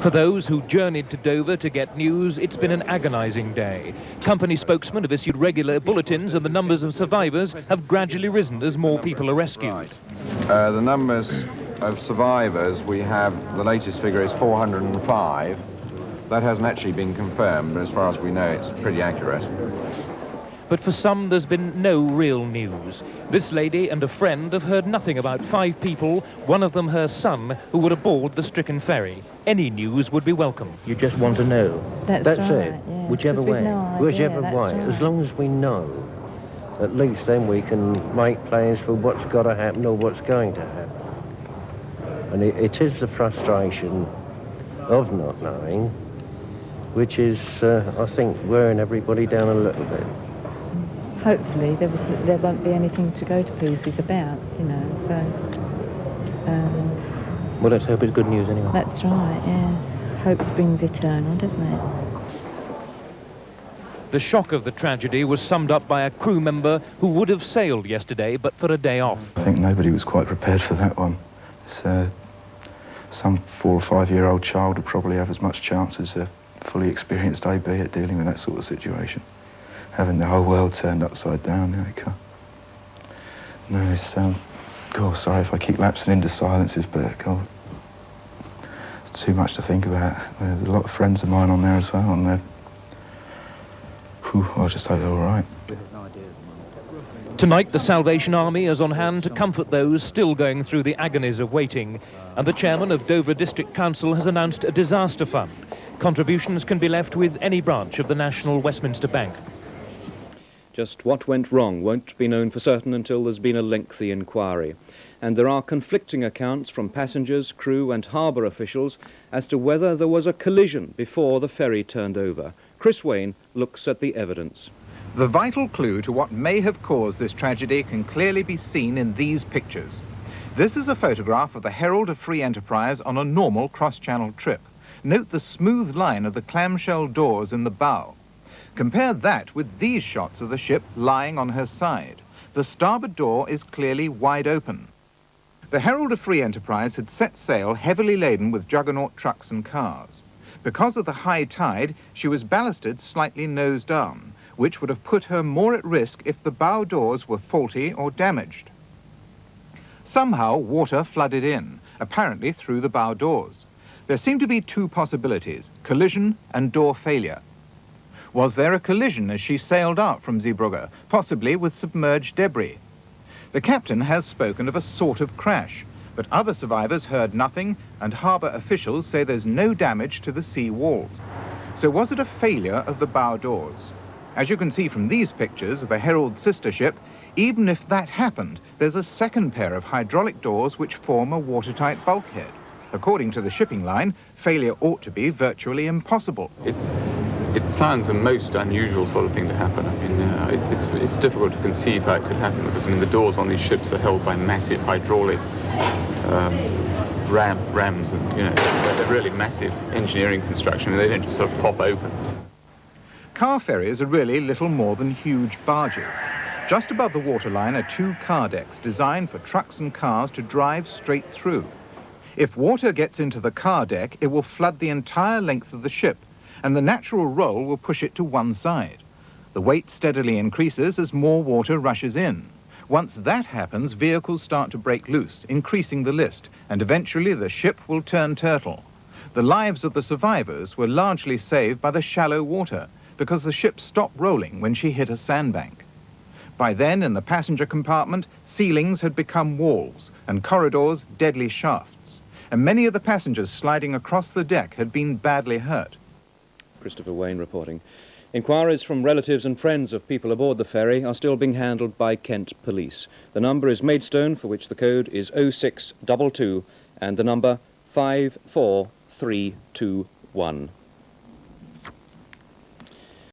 For those who journeyed to Dover to get news, it's been an agonising day. Company spokesmen have issued regular bulletins and the numbers of survivors have gradually risen as more people are rescued. The numbers of survivors, we have, the latest figure is 405. That hasn't actually been confirmed, but as far as we know, it's pretty accurate. But for some, there's been no real news. This lady and a friend have heard nothing about 5 people, one of them her son, who were aboard the stricken ferry. Any news would be welcome. You just want to know. That's right, it. Yes, whichever way. Whichever way. Right. As long as we know, at least then we can make plans for what's got to happen or what's going to happen. And it is the frustration of not knowing, which is, I think, wearing everybody down a little bit. Hopefully there won't be anything to go to pieces about, you know, so... well, let's hope it's good news anyway. That's right, yes. Hope springs eternal, doesn't it? The shock of the tragedy was summed up by a crew member who would have sailed yesterday, but for a day off. I think nobody was quite prepared for that one. It's, some 4 or 5-year-old child would probably have as much chance as a fully experienced AB at dealing with that sort of situation. Having the whole world turned upside down, you know, no, it's, God, sorry if I keep lapsing into silences, but, God, it's too much to think about. There's a lot of friends of mine on there as well, and they're, I just hope they're all right. Tonight, the Salvation Army is on hand to comfort those still going through the agonies of waiting, and the chairman of Dover District Council has announced a disaster fund. Contributions can be left with any branch of the National Westminster Bank. Just what went wrong won't be known for certain until there's been a lengthy inquiry. And there are conflicting accounts from passengers, crew and harbour officials as to whether there was a collision before the ferry turned over. Chris Wayne looks at the evidence. The vital clue to what may have caused this tragedy can clearly be seen in these pictures. This is a photograph of the Herald of Free Enterprise on a normal cross-channel trip. Note the smooth line of the clamshell doors in the bow. Compare that with these shots of the ship lying on her side. The starboard door is clearly wide open. The Herald of Free Enterprise had set sail heavily laden with juggernaut trucks and cars. Because of the high tide, she was ballasted slightly nose down, which would have put her more at risk if the bow doors were faulty or damaged. Somehow, water flooded in, apparently through the bow doors. There seem to be 2 possibilities, collision and door failure. Was there a collision as she sailed out from Zebrugge, possibly with submerged debris? The captain has spoken of a sort of crash, but other survivors heard nothing, and harbour officials say there's no damage to the sea walls. So was it a failure of the bow doors? As you can see from these pictures of the Herald's sister ship, even if that happened, there's a second pair of hydraulic doors which form a watertight bulkhead. According to the shipping line, failure ought to be virtually impossible. It sounds a most unusual sort of thing to happen. I mean, it's difficult to conceive how it could happen because, I mean, the doors on these ships are held by massive hydraulic rams and, you know, they're really massive engineering construction and they don't just sort of pop open. Car ferries are really little more than huge barges. Just above the waterline are 2 car decks designed for trucks and cars to drive straight through. If water gets into the car deck, it will flood the entire length of the ship, and the natural roll will push it to one side. The weight steadily increases as more water rushes in. Once that happens, vehicles start to break loose, increasing the list, and eventually the ship will turn turtle. The lives of the survivors were largely saved by the shallow water, because the ship stopped rolling when she hit a sandbank. By then, in the passenger compartment, ceilings had become walls, and corridors deadly shafts, and many of the passengers sliding across the deck had been badly hurt. Christopher Wayne reporting. Inquiries from relatives and friends of people aboard the ferry are still being handled by Kent Police. The number is Maidstone, for which the code is 0622, and the number 54321.